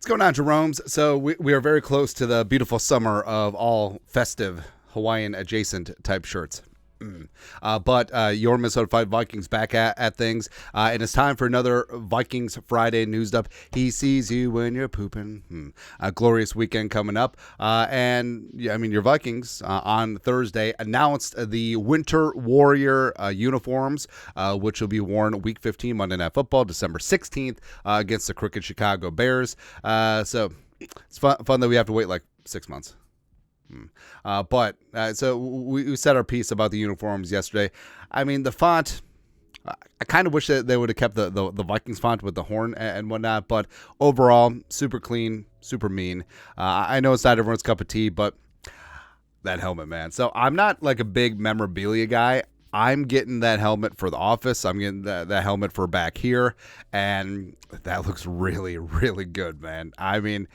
going on, Jerome's? So we are very close to the beautiful summer of all festive Hawaiian adjacent type shirts. But your Minnesota Vikings back at things, and it's time for another Vikings Friday news up. He sees you when you're pooping. A glorious weekend coming up, and yeah, I mean your Vikings on Thursday announced the Winter Warrior uniforms, which will be worn Week 15 Monday Night Football, December 16th against the crooked Chicago Bears. So it's fun that we have to wait like 6 months. So we said our piece about the uniforms yesterday. I mean, the font, I kind of wish that they would have kept the Vikings font with the horn and whatnot, but overall, super clean, super mean. I know it's not everyone's cup of tea, but that helmet, man. So I'm not like a big memorabilia guy. I'm getting that helmet for the office. I'm getting that helmet for back here, and that looks really, really good, man. I mean,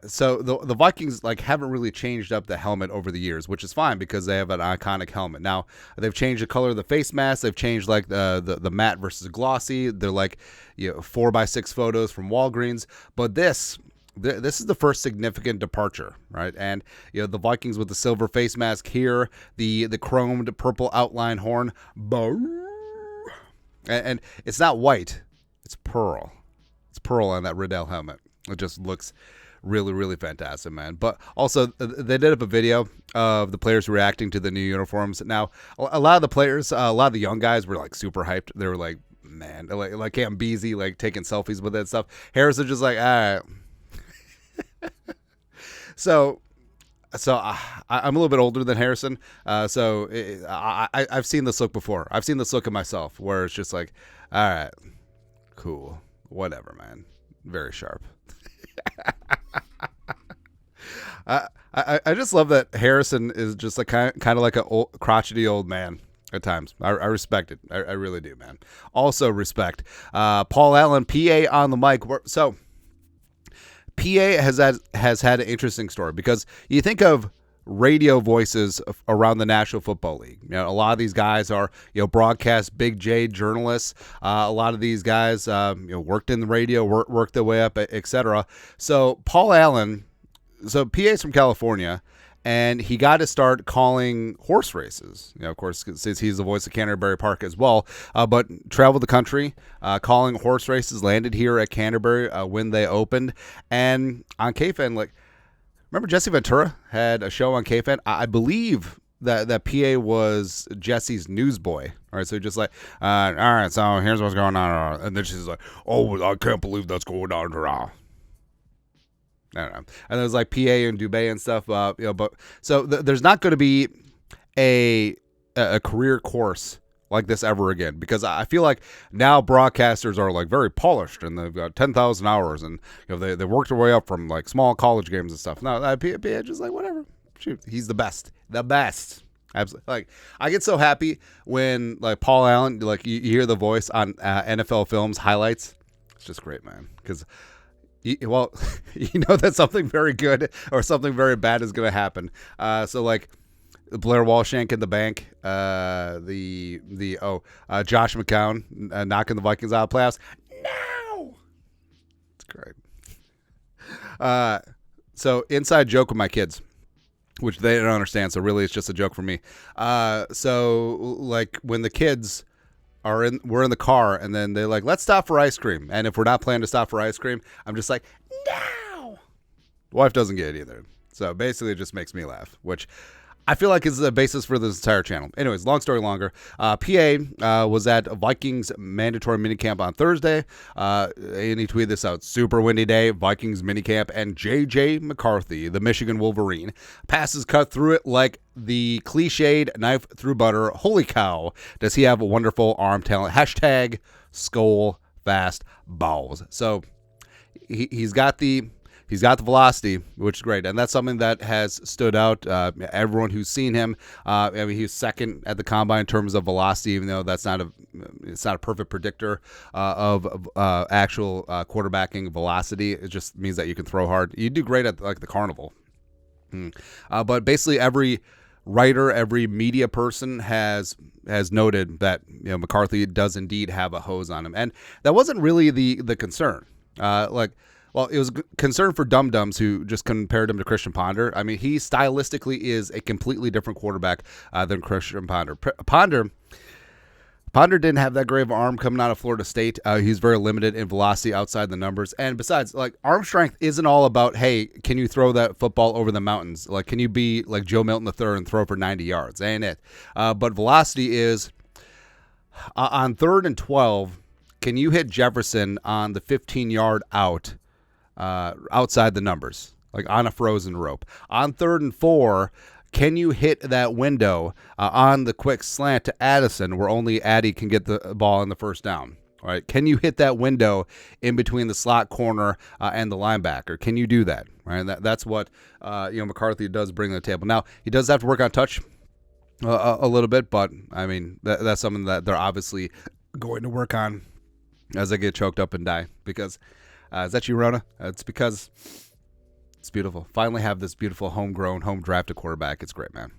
so the Vikings haven't really changed up the helmet over the years, which is fine because they have an iconic helmet. Now they've changed the color of the face mask. They've changed the matte versus glossy. They're 4x6 photos from Walgreens. But this is the first significant departure, right? And the Vikings with the silver face mask here, the chromed purple outline horn, and it's not white, it's pearl. It's pearl on that Riddell helmet. It just looks really, really fantastic, man. But also, they did up a video of the players reacting to the new uniforms. Now, a lot of the players, a lot of the young guys were super hyped. They were like, man, like Cam Beasley, taking selfies with it and stuff. Harrison just all right. So I'm a little bit older than Harrison. I've seen this look before. I've seen this look of myself where it's just like, all right, cool, whatever, man. Very sharp. I just love that Harrison is just kind of like a crotchety old man at times. I respect it. I really do, man. Also respect Paul Allen, PA on the mic. So PA has had an interesting story because you think of radio voices around the National Football League. A lot of these guys are broadcast Big J journalists. A lot of these guys worked in the radio, worked their way up, etc. So Paul Allen, so PA's from California, and he got to start calling horse races. Of course, since he's the voice of Canterbury Park as well, but traveled the country calling horse races. Landed here at Canterbury when they opened, and on KFan, remember Jesse Ventura had a show on KFan? I believe that PA was Jesse's newsboy. All right, so just all right, so here's what's going on. And then she's like, oh, I can't believe that's going on. I don't know. And there's PA and Dubé and stuff. But so there's not going to be a career course like this ever again, because I feel like now broadcasters are very polished and they've got 10,000 hours and they worked their way up from small college games and stuff. No, PA just whatever. Shoot, he's the best. Absolutely. I get so happy when Paul Allen, you hear the voice on NFL Films highlights. It's just great, man, because that something very good or something very bad is going to happen. Blair Walshank in the bank, Josh McCown knocking the Vikings out of playoffs. No, it's great. So inside joke with my kids, which they don't understand. So really, it's just a joke for me. So when the kids we're in the car, and then they're like, let's stop for ice cream. And if we're not planning to stop for ice cream, I'm just like, no. The wife doesn't get it either. So basically, it just makes me laugh, which I feel like is the basis for this entire channel. Anyways, long story longer. PA was at Vikings mandatory minicamp on Thursday, and he tweeted this out. Super windy day, Vikings minicamp, and J.J. McCarthy, the Michigan Wolverine, passes cut through it like the cliched knife through butter. Holy cow, does he have a wonderful arm talent. Hashtag skull fast balls. So he's got the velocity, which is great, and that's something that has stood out. Everyone who's seen him, he was second at the combine in terms of velocity, even though it's not a perfect predictor of actual quarterbacking velocity. It just means that you can throw hard. You do great at the carnival. But basically, every writer, every media person has noted that McCarthy does indeed have a hose on him, and that wasn't really the concern. Well, it was concern for dum-dums who just compared him to Christian Ponder. I mean, he stylistically is a completely different quarterback than Christian Ponder. Ponder didn't have that great of an arm coming out of Florida State. He's very limited in velocity outside the numbers. And besides, like, arm strength isn't all about, hey, can you throw that football over the mountains? Like, can you be like Joe Milton III and throw for 90 yards? Ain't it? But velocity is on 3rd and 12, can you hit Jefferson on the 15-yard out outside the numbers, like on a frozen rope? On 3rd and 4, can you hit that window on the quick slant to Addison where only Addy can get the ball in the first down? All right. Can you hit that window in between the slot corner and the linebacker? Can you do that? Right. That's what McCarthy does bring to the table. Now, he does have to work on touch a little bit, but I mean that's something that they're obviously going to work on as they get choked up and die. Because is that you, Rona? It's because it's beautiful. Finally have this beautiful homegrown, home drafted quarterback. It's great, man.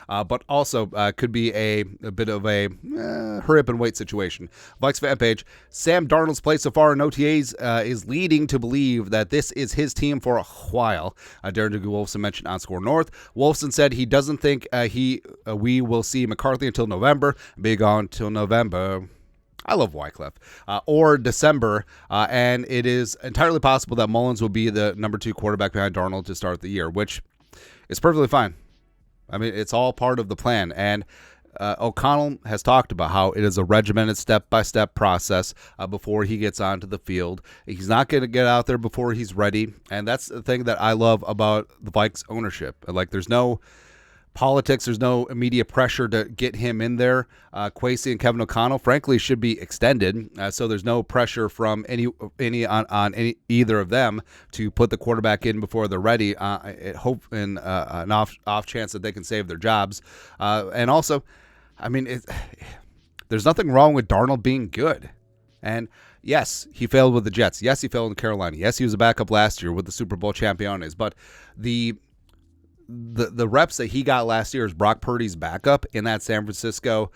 But also could be a bit of a hurry up and wait situation. Vikes fan page. Sam Darnold's play so far in OTAs is leading to believe that this is his team for a while. Darren Wolfson mentioned on Score North. Wolfson said he doesn't think we will see McCarthy until November. Be gone till November. I love Wycliffe, or December, and it is entirely possible that Mullins will be the number 2 quarterback behind Darnold to start the year, which is perfectly fine. I mean, it's all part of the plan, and O'Connell has talked about how it is a regimented step-by-step process before he gets onto the field. He's not going to get out there before he's ready, and that's the thing that I love about the Vikes ownership. Like, there's no politics. There's no immediate pressure to get him in there. Kwesi and Kevin O'Connell, frankly, should be extended. So there's no pressure from any on either of them to put the quarterback in before they're ready. Hope in an off chance that they can save their jobs. And also, I mean, there's nothing wrong with Darnold being good. And yes, he failed with the Jets. Yes, he failed in Carolina. Yes, he was a backup last year with the Super Bowl champions. But the reps that he got last year as Brock Purdy's backup in that San Francisco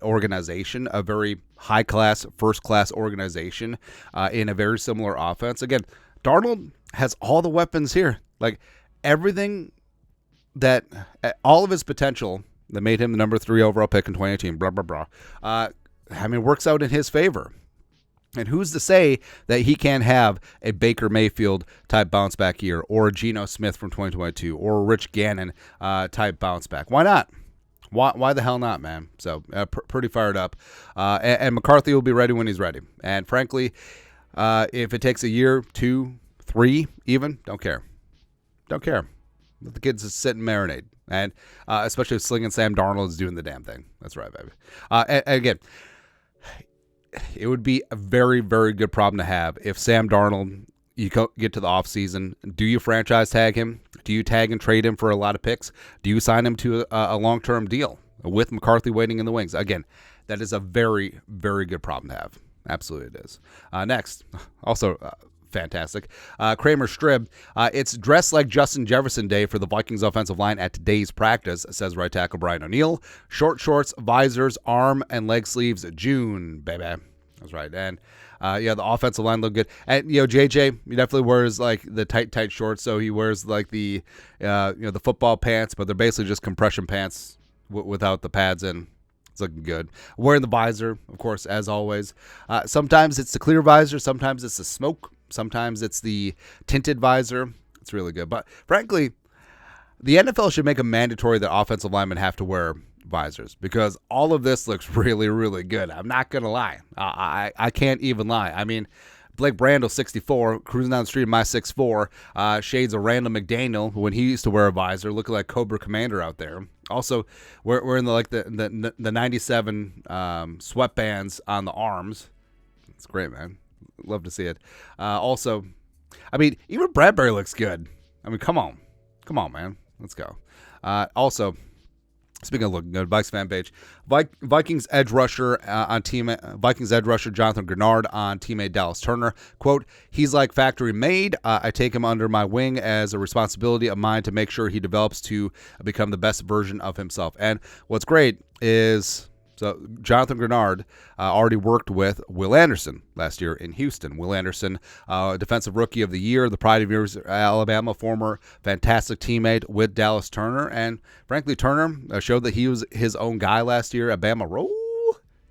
organization, a very high-class, first-class organization in a very similar offense. Again, Darnold has all the weapons here. Like, everything that, all of his potential that made him the number 3 overall pick in 2018, blah, blah, blah, I mean, works out in his favor. And who's to say that he can't have a Baker Mayfield type bounce back year, or a Geno Smith from 2022, or a Rich Gannon type bounce back? Why not? Why the hell not, man? So pretty fired up. And McCarthy will be ready when he's ready. And frankly, if it takes a year, 2, 3 even, don't care. Don't care. Let the kids just sit and marinate. And especially if Sling and Sam Darnold is doing the damn thing. That's right, baby. And again, it would be a very, very good problem to have if Sam Darnold, you get to the offseason, do you franchise tag him? Do you tag and trade him for a lot of picks? Do you sign him to a long-term deal with McCarthy waiting in the wings? Again, that is a very, very good problem to have. Absolutely it is. Next, also fantastic, Kramer Strib. It's dressed like Justin Jefferson Day for the Vikings offensive line at today's practice, says right tackle Brian O'Neill. Short shorts, visors, arm and leg sleeves, June, baby. That's right. And the offensive line looked good. And JJ, he definitely wears like the tight shorts, so he wears like the the football pants, but they're basically just compression pants without the pads in. It's looking good. Wearing the visor, of course, as always. Sometimes it's the clear visor, sometimes it's the smoke. Sometimes it's the tinted visor. It's really good. But frankly, the NFL should make it mandatory that offensive linemen have to wear visors, because all of this looks really, really good. I'm not going to lie. I can't even lie. I mean, Blake Brandel, 64, cruising down the street in my 6'4", shades of Randall McDaniel when he used to wear a visor, looking like Cobra Commander out there. Also, we're in the 97 sweatbands on the arms. It's great, man. Love to see it. Also, I mean, even Bradbury looks good. I mean, come on, man. Let's go. Also, speaking of looking good, Vikes fan page, Vikings edge rusher Vikings edge rusher Jonathan Grenard on teammate Dallas Turner. Quote, he's like factory made. I take him under my wing as a responsibility of mine to make sure he develops to become the best version of himself. And what's great is So Jonathan Grenard already worked with Will Anderson last year in Houston. Will Anderson, Defensive Rookie of the Year, the pride of years Alabama, former fantastic teammate with Dallas Turner. And frankly, Turner showed that he was his own guy last year at Bama. Roll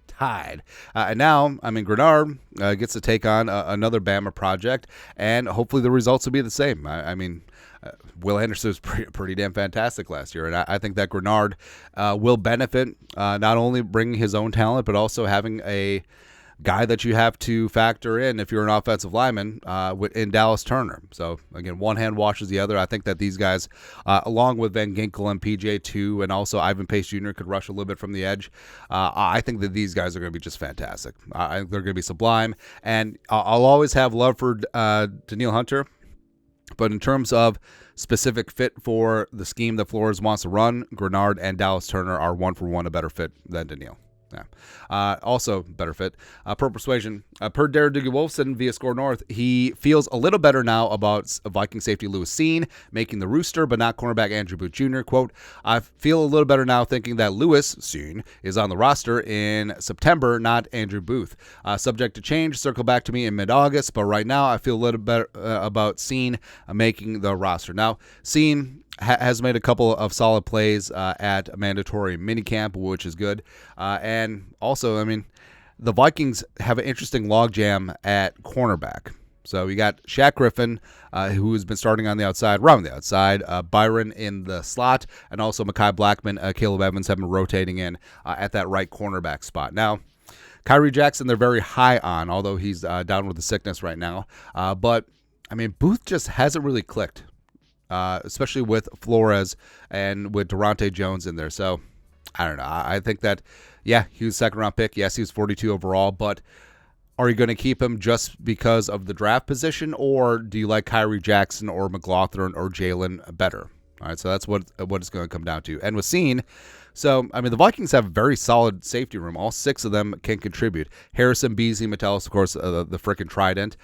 Tide. And now, Grenard gets to take on another Bama project, and hopefully the results will be the same. Will Anderson was pretty damn fantastic last year, and I think that Grenard will benefit not only bringing his own talent, but also having a guy that you have to factor in if you're an offensive lineman in Dallas Turner. So, again, one hand washes the other. I think that these guys, along with Van Ginkel and PJ2 and also Ivan Pace Jr. could rush a little bit from the edge. I think that these guys are going to be just fantastic. I think they're going to be sublime. And I'll always have love for Danielle Hunter. But in terms of specific fit for the scheme that Flores wants to run, Grenard and Dallas Turner are 1-for-1 a better fit than Danielle. Yeah. Also better fit. Per Persuasion, per Derek Wolfson via Score North, he feels a little better now about Viking safety Lewis Cine making the rooster, but not cornerback Andrew Booth Jr. Quote, I feel a little better now thinking that Lewis Cine is on the roster in September, not Andrew Booth. Subject to change, circle back to me in mid-August, but right now I feel a little better about Cine making the roster. Now, Cine has made a couple of solid plays at mandatory minicamp, which is good. And also, the Vikings have an interesting logjam at cornerback. So you got Shaq Griffin, who has been starting on the outside, around the outside, Byron in the slot, and also Mekhi Blackman, Caleb Evans have been rotating in at that right cornerback spot. Now, Kyrie Jackson, they're very high on, although he's down with the sickness right now. But Booth just hasn't really clicked. Especially with Flores and with Durante Jones in there. So, I don't know. I think that, yeah, he was a second-round pick. Yes, he was 42 overall, but are you going to keep him just because of the draft position, or do you like Kyrie Jackson or McLaughlin or Jalen better? All right, so that's what it's going to come down to. And with Cine, so, the Vikings have a very solid safety room. All six of them can contribute. Harrison, Beasley, Metellus, of course, the frickin' trident.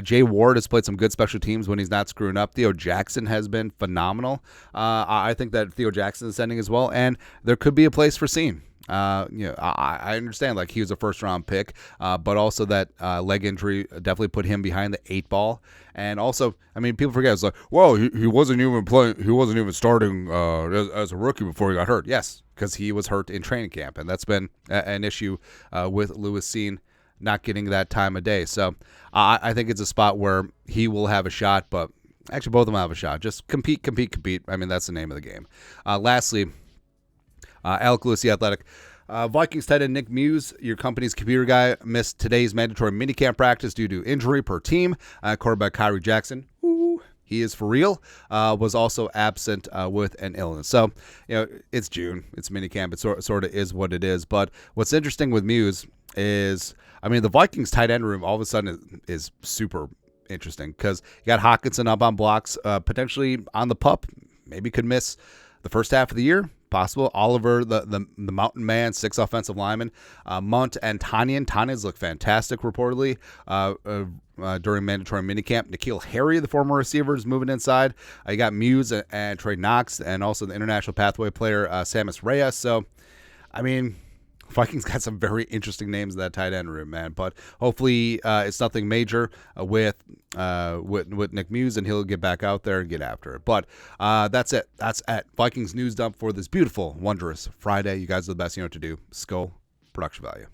Jay Ward has played some good special teams when he's not screwing up. Theo Jackson has been phenomenal. I think that Theo Jackson is sending as well, and there could be a place for Cine. I understand, like, he was a first-round pick, but also that leg injury definitely put him behind the 8 ball. And also, people forget, it's like, well, he wasn't even playing, he wasn't even starting as a rookie before he got hurt. Yes, because he was hurt in training camp, and that's been an issue with Lewis Cine not getting that time of day. So I think it's a spot where he will have a shot, but actually both of them have a shot. Just compete. That's the name of the game. Lastly, Alec Lewis, the Athletic. Vikings tight end Nick Muse, your company's computer guy, missed today's mandatory minicamp practice due to injury per team. Quarterback Kyrie Jackson, he is for real, was also absent with an illness. So, it's June. It's minicamp. It sort of is what it is. But what's interesting with Muse is, the Vikings tight end room all of a sudden is super interesting because you got Hawkinson up on blocks, potentially on the pup, maybe could miss the first half of the year. Possible. Oliver, the mountain man, 6 offensive linemen. Munt and Tanyan's look fantastic, reportedly, during mandatory minicamp. N'Keal Harry, the former receiver, is moving inside. You got Muse and Trey Knox, and also the international pathway player, Samus Reyes. So, Vikings got some very interesting names in that tight end room, man. But hopefully it's nothing major with Nick Muse, and he'll get back out there and get after it. But that's it. That's at Vikings News Dump for this beautiful, wondrous Friday. You guys are the best. You know what to do. Skull Production Value.